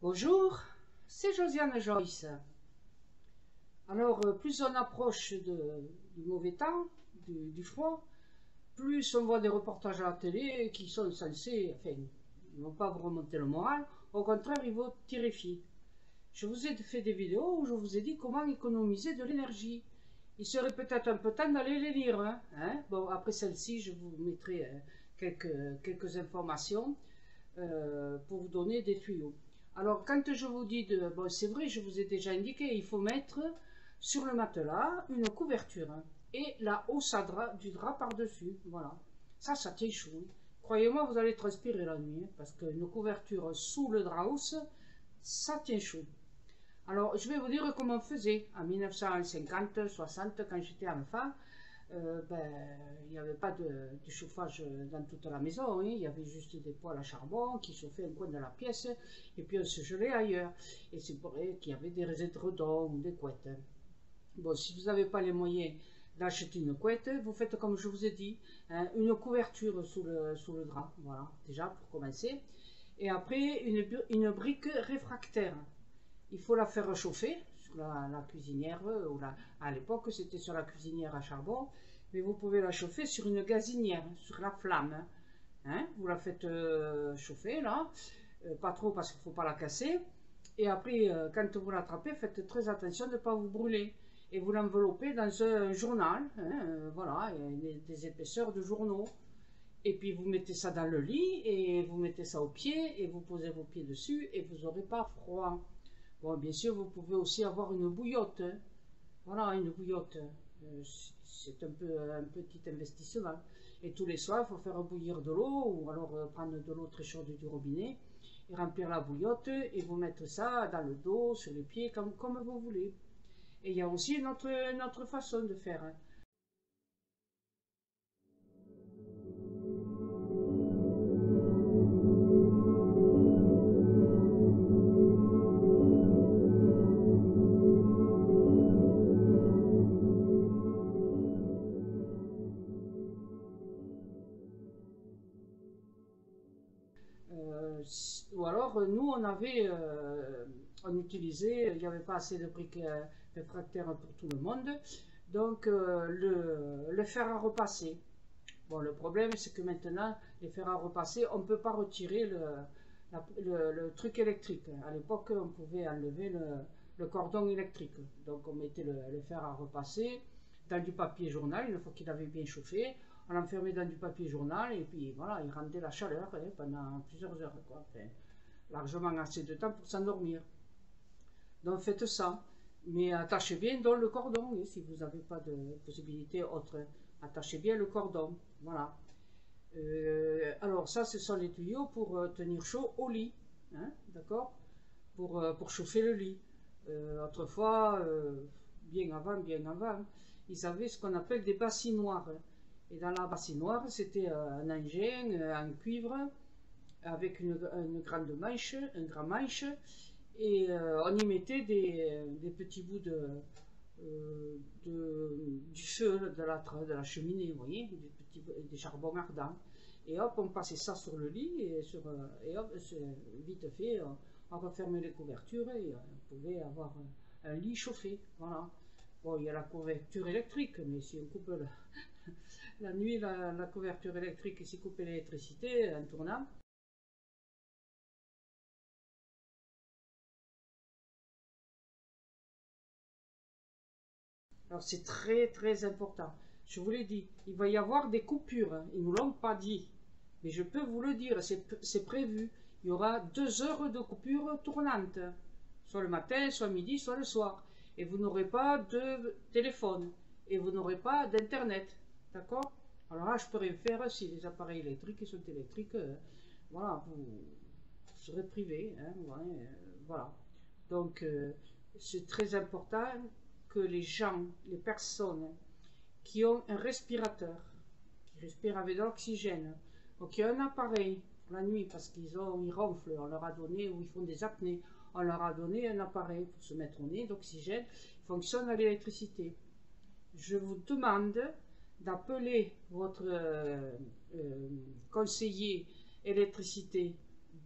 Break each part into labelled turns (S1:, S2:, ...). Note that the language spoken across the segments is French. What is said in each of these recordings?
S1: Bonjour, c'est Josiane Joyce. Alors, plus on approche du mauvais temps, du froid, plus on voit des reportages à la télé qui sont censés, enfin, ils ne vont pas vous remonter le moral, au contraire, ils vont terrifier. Je vous ai fait des vidéos où je vous ai dit comment économiser de l'énergie. Il serait peut-être un peu temps d'aller les lire. Hein. Bon, après celle-ci, je vous mettrai quelques informations pour vous donner des tuyaux. Alors, quand je vous dis bon, c'est vrai, je vous ai déjà indiqué, il faut mettre sur le matelas une couverture et la hausse du drap par-dessus. Voilà. Ça tient chaud. Croyez-moi, vous allez transpirer la nuit parce qu'une couverture sous le drap hausse, ça tient chaud. Alors, je vais vous dire comment on faisait en 1950-60 quand j'étais enfant. Il n'y avait pas de chauffage dans toute la maison, il y avait juste des poêles à charbon qui chauffaient un coin de la pièce et puis on se gelait ailleurs. Et c'est vrai qu'il y avait des édredons ou des couettes. Bon, si vous n'avez pas les moyens d'acheter une couette, vous faites comme je vous ai dit, hein, une couverture sous le drap, voilà, déjà pour commencer. Et après, une brique réfractaire. Il faut la faire chauffer sur la cuisinière, à l'époque c'était sur la cuisinière à charbon, mais vous pouvez la chauffer sur une gazinière, sur la flamme. Hein. Vous la faites chauffer là, pas trop parce qu'il ne faut pas la casser. Et après, quand vous l'attrapez, faites très attention de ne pas vous brûler. Et vous l'enveloppez dans un journal, hein, voilà, des épaisseurs de journaux. Et puis vous mettez ça dans le lit et vous mettez ça au pied et vous posez vos pieds dessus et vous n'aurez pas froid. Bon, bien sûr, vous pouvez aussi avoir une bouillotte. Hein. Voilà, une bouillotte. C'est un petit investissement. Et tous les soirs, il faut faire bouillir de l'eau ou alors prendre de l'eau très chaude du robinet et remplir la bouillotte et vous mettre ça dans le dos, sur les pieds, comme vous voulez. Et il y a aussi une autre façon de faire. Hein. Ou alors, nous, on utilisait, il n'y avait pas assez de briques réfractaires pour tout le monde, donc le fer à repasser. Bon, le problème, c'est que maintenant, les fers à repasser, on ne peut pas retirer le truc électrique. À l'époque, on pouvait enlever le cordon électrique. Donc, on mettait le fer à repasser dans du papier journal, une fois qu'il avait bien chauffé. On l'enfermait dans du papier journal et puis voilà, il rendait la chaleur pendant plusieurs heures. Quoi. Enfin, largement assez de temps pour s'endormir. Donc, faites ça. Mais attachez bien dans le cordon, si vous n'avez pas de possibilité autre. Attachez bien le cordon. Voilà. Alors ça, ce sont les tuyaux pour tenir chaud au lit. Hein, d'accord, pour chauffer le lit. Autrefois, bien avant, ils avaient ce qu'on appelle des bassinoires. Et dans la bassinoire, c'était un engin en cuivre avec une grande manche, un grand manche, et on y mettait des petits bouts du feu de la cheminée, vous voyez, des charbons ardents. Et hop, on passait ça sur le lit, et hop, vite fait, on refermait les couvertures et on pouvait avoir un lit chauffé. Voilà. Bon, il y a la couverture électrique, mais si on coupe la nuit, la couverture électrique, et si coupe l'électricité en tournant, alors c'est très très important. Je vous l'ai dit, il va y avoir des coupures. Hein. Ils ne nous l'ont pas dit. Mais je peux vous le dire, c'est prévu. Il y aura 2 heures de coupure tournante. Soit le matin, soit midi, soit le soir. Et vous n'aurez pas de téléphone. Et vous n'aurez pas d'internet. D'accord? Alors là, je peux rien faire si les appareils électriques sont électriques. Voilà, vous serez privé. Hein, ouais, voilà. Donc, c'est très important que les gens, les personnes qui ont un respirateur, qui respirent avec de l'oxygène, ou qui ont un appareil pour la nuit parce ils ronflent, on leur a donné, ou ils font des apnées, on leur a donné un appareil pour se mettre au nez d'oxygène, fonctionne à l'électricité. Je vous demande d'appeler votre conseiller électricité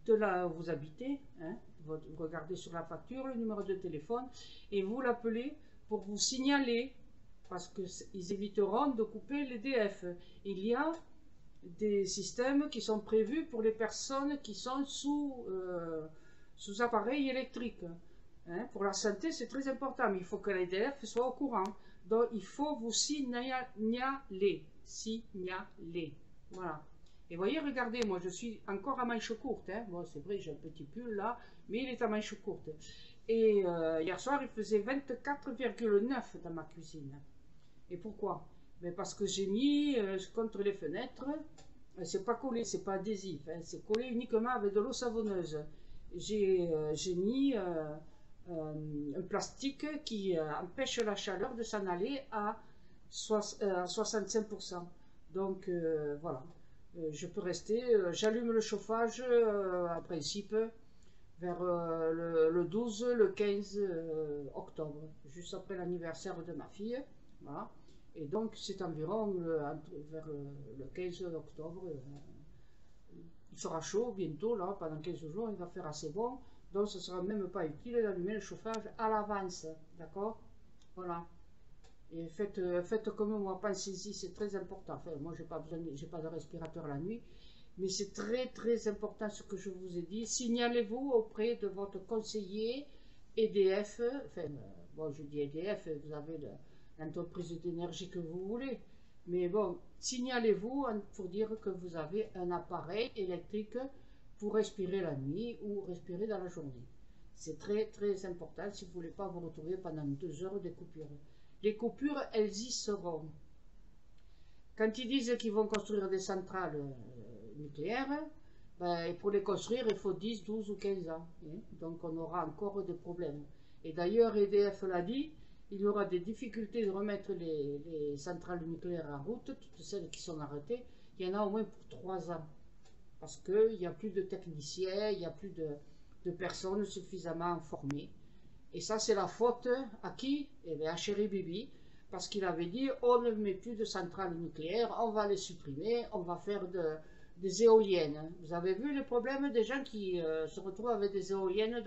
S1: de là où vous habitez, hein, Vous regardez sur la facture le numéro de téléphone et vous l'appelez pour vous signaler, parce qu'ils éviteront de couper l'EDF. Il y a des systèmes qui sont prévus pour les personnes qui sont sous appareil électrique. Hein, pour la santé, c'est très important, mais il faut que l'EDF soit au courant. Donc, il faut vous signaler. Signaler. Voilà. Et voyez, regardez, moi je suis encore à manches courtes. Hein. Bon, c'est vrai, j'ai un petit pull là, mais il est à manches courtes. Et hier soir, il faisait 24,9 dans ma cuisine. Et pourquoi? Mais parce que j'ai mis contre les fenêtres, c'est pas collé, c'est pas adhésif, hein, c'est collé uniquement avec de l'eau savonneuse. J'ai mis un plastique qui empêche la chaleur de s'en aller à 65%. Donc voilà. Je peux rester, j'allume le chauffage en principe vers le 12, le 15 octobre, juste après l'anniversaire de ma fille. Voilà. Et donc c'est environ vers le 15 octobre. Il fera chaud bientôt, là, pendant 15 jours, il va faire assez bon. Donc ce ne sera même pas utile d'allumer le chauffage à l'avance. D'accord? Voilà. Et faites comme moi, pensez-y, c'est très important. Enfin, moi, j'ai pas de respirateur la nuit, mais c'est très très important ce que je vous ai dit. Signalez-vous auprès de votre conseiller EDF. Enfin, bon, je dis EDF, vous avez l'entreprise d'énergie que vous voulez. Mais bon, signalez-vous pour dire que vous avez un appareil électrique pour respirer la nuit ou respirer dans la journée. C'est très très important si vous ne voulez pas vous retrouver pendant 2 heures de coupure. Les coupures, elles y seront. Quand ils disent qu'ils vont construire des centrales nucléaires, ben, pour les construire, il faut 10, 12 ou 15 ans. Hein. Donc on aura encore des problèmes. Et d'ailleurs, EDF l'a dit, il y aura des difficultés de remettre les centrales nucléaires en route, toutes celles qui sont arrêtées. Il y en a au moins pour 3 ans. Parce qu'il n'y a plus de techniciens, il n'y a plus de personnes suffisamment formées. Et ça, c'est la faute à qui? Eh bien, à Chéri Bibi, parce qu'il avait dit on ne met plus de centrales nucléaires, on va les supprimer, on va faire des éoliennes. Vous avez vu les problèmes des gens qui se retrouvent avec des éoliennes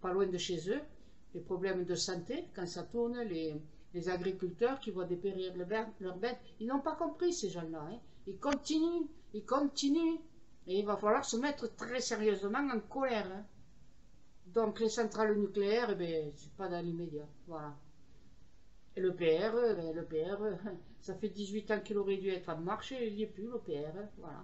S1: pas loin de chez eux, les problèmes de santé, quand ça tourne, les agriculteurs qui voient dépérir leurs bêtes, ils n'ont pas compris ces gens-là. Hein. Ils continuent, et il va falloir se mettre très sérieusement en colère. Hein. Donc les centrales nucléaires, eh c'est pas dans l'immédiat, voilà. Et le PR, ça fait 18 ans qu'il aurait dû être en marche, et il n'y est plus, le PR, voilà.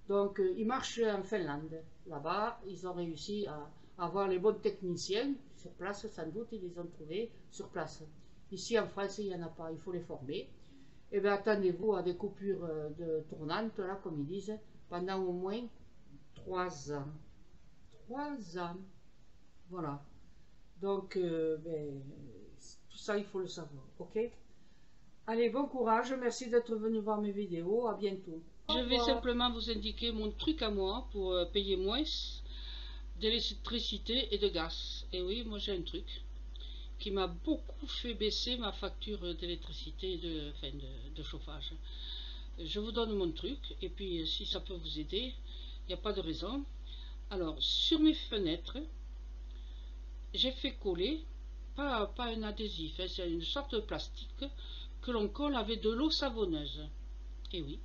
S1: Donc il marche en Finlande, là-bas, ils ont réussi à avoir les bons techniciens, sur place sans doute, ils les ont trouvés sur place. Ici en France, il n'y en a pas, il faut les former. Et bien attendez-vous à des coupures de tournantes, là, comme ils disent, pendant au moins 3 ans. 3 ans. Voilà. Donc, tout ça, il faut le savoir. Ok? Allez, bon courage. Merci d'être venu voir mes vidéos. À bientôt.
S2: Je vais simplement vous indiquer mon truc à moi pour payer moins d'électricité et de gaz. Et oui, moi j'ai un truc qui m'a beaucoup fait baisser ma facture d'électricité et de chauffage. Je vous donne mon truc. Et puis, si ça peut vous aider, il n'y a pas de raison. Alors, sur mes fenêtres, j'ai fait coller, pas un adhésif, hein, c'est une sorte de plastique que l'on colle avec de l'eau savonneuse. Et oui,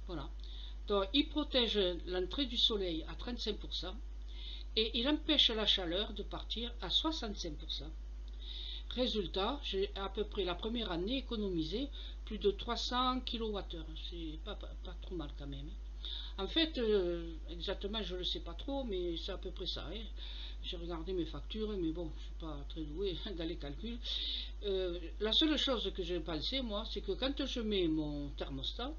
S2: voilà. Donc, il protège l'entrée du soleil à 35% et il empêche la chaleur de partir à 65%. Résultat, j'ai à peu près la première année économisé plus de 300 kWh. C'est pas trop mal quand même. En fait, exactement, je ne le sais pas trop, mais c'est à peu près ça. Hein. J'ai regardé mes factures, mais bon, je ne suis pas très doué dans les calculs. La seule chose que j'ai pensé, moi, c'est que quand je mets mon thermostat,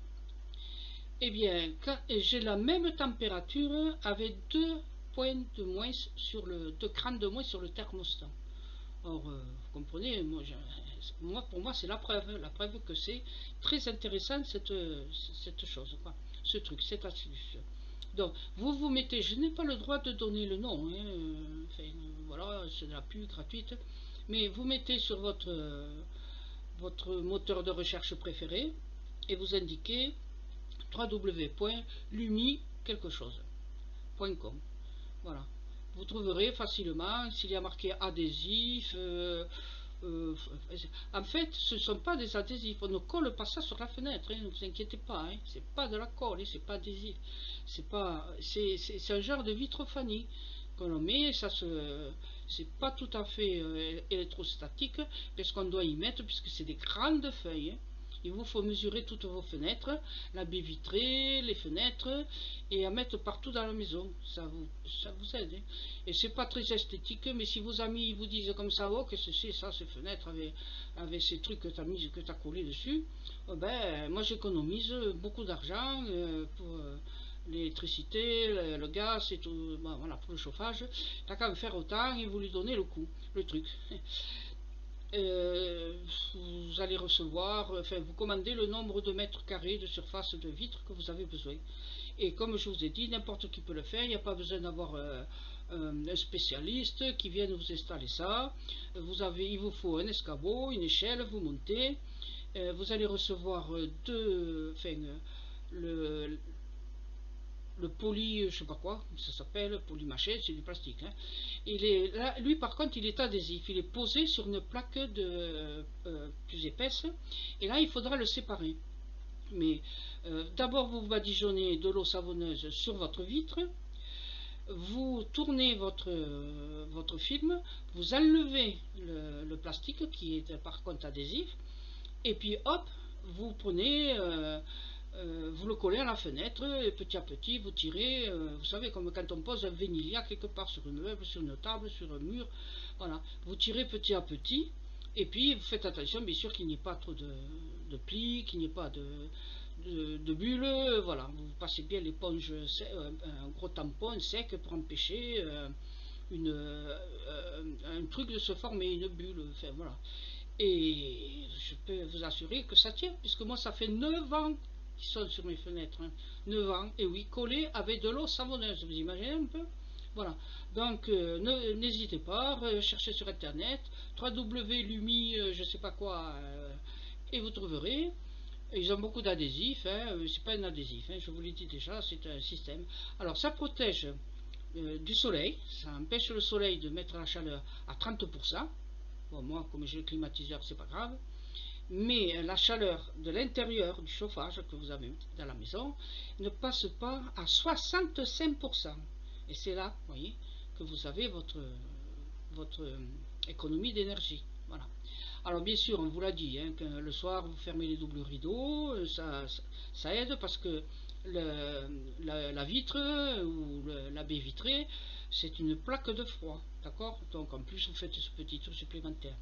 S2: eh bien, j'ai la même température avec 2 points de moins sur 2 crans de moins sur le thermostat. Or, vous comprenez, pour moi, c'est la preuve que c'est très intéressant cette chose, quoi, ce truc, cette astuce. Donc, vous mettez, je n'ai pas le droit de donner le nom, hein, enfin, voilà, c'est de la pub gratuite, mais vous mettez sur votre moteur de recherche préféré et vous indiquez www.lumi.com. Voilà. vous trouverez facilement s'il y a marqué adhésif. En fait, ce ne sont pas des adhésifs, on ne colle pas ça sur la fenêtre, hein, ne vous inquiétez pas, hein, c'est pas de la colle, hein, c'est pas adhésif, c'est un genre de vitrophanie que l'on met, c'est pas tout à fait électrostatique, parce qu'on doit y mettre, puisque c'est des grandes feuilles, hein. Il vous faut mesurer toutes vos fenêtres, la baie vitrée, les fenêtres, et à mettre partout dans la maison. Ça vous aide. Hein. Et c'est pas très esthétique, mais si vos amis vous disent comme ça, oh, que c'est ça, ces fenêtres avec ces trucs que tu as mis, que tu as collé dessus, ben, moi j'économise beaucoup d'argent pour l'électricité, le gaz et tout, ben, voilà, pour le chauffage. T'as qu'à me faire autant et vous lui donnez le coup, le truc. Vous allez recevoir, enfin vous commandez le nombre de mètres carrés de surface de vitre que vous avez besoin. Et comme je vous ai dit, n'importe qui peut le faire, il n'y a pas besoin d'avoir un spécialiste qui vienne vous installer ça. Il vous faut un escabeau, une échelle, vous montez. Vous allez recevoir le poly, je sais pas quoi, ça s'appelle, polymachette, c'est du plastique. Hein. Là, lui par contre, il est adhésif, il est posé sur une plaque plus épaisse, et là il faudra le séparer. Mais d'abord vous badigeonnez de l'eau savonneuse sur votre vitre, vous tournez votre film, vous enlevez le plastique qui est par contre adhésif, et puis hop, vous prenez... vous le collez à la fenêtre et petit à petit vous tirez, vous savez, comme quand on pose un vénilia quelque part sur une meuble, sur une table, sur un mur, voilà, vous tirez petit à petit et puis vous faites attention bien sûr qu'il n'y ait pas trop de plis, qu'il n'y ait pas de bulles, voilà, vous passez bien l'éponge, un gros tampon sec pour empêcher un truc de se former, une bulle, enfin voilà. Et je peux vous assurer que ça tient, puisque moi ça fait 9 ans qui sont sur mes fenêtres, hein. 9 ans, et oui, collés avec de l'eau savonneuse, vous imaginez un peu. Voilà, donc n'hésitez pas, cherchez sur internet, www.lumi, je sais pas quoi, et vous trouverez. Ils ont beaucoup d'adhésifs, hein. C'est pas un adhésif, hein, je vous l'ai dit déjà, c'est un système. Alors ça protège du soleil, ça empêche le soleil de mettre la chaleur à 30%. Bon, moi, comme j'ai le climatiseur, c'est pas grave. Mais la chaleur de l'intérieur du chauffage que vous avez dans la maison ne passe pas à 65%. Et c'est là, vous voyez, que vous avez votre économie d'énergie. Voilà. Alors bien sûr, on vous l'a dit, hein, que le soir, vous fermez les doubles rideaux, ça aide parce que la vitre ou la baie vitrée, c'est une plaque de froid, d'accord? Donc en plus, vous faites ce petit truc supplémentaire.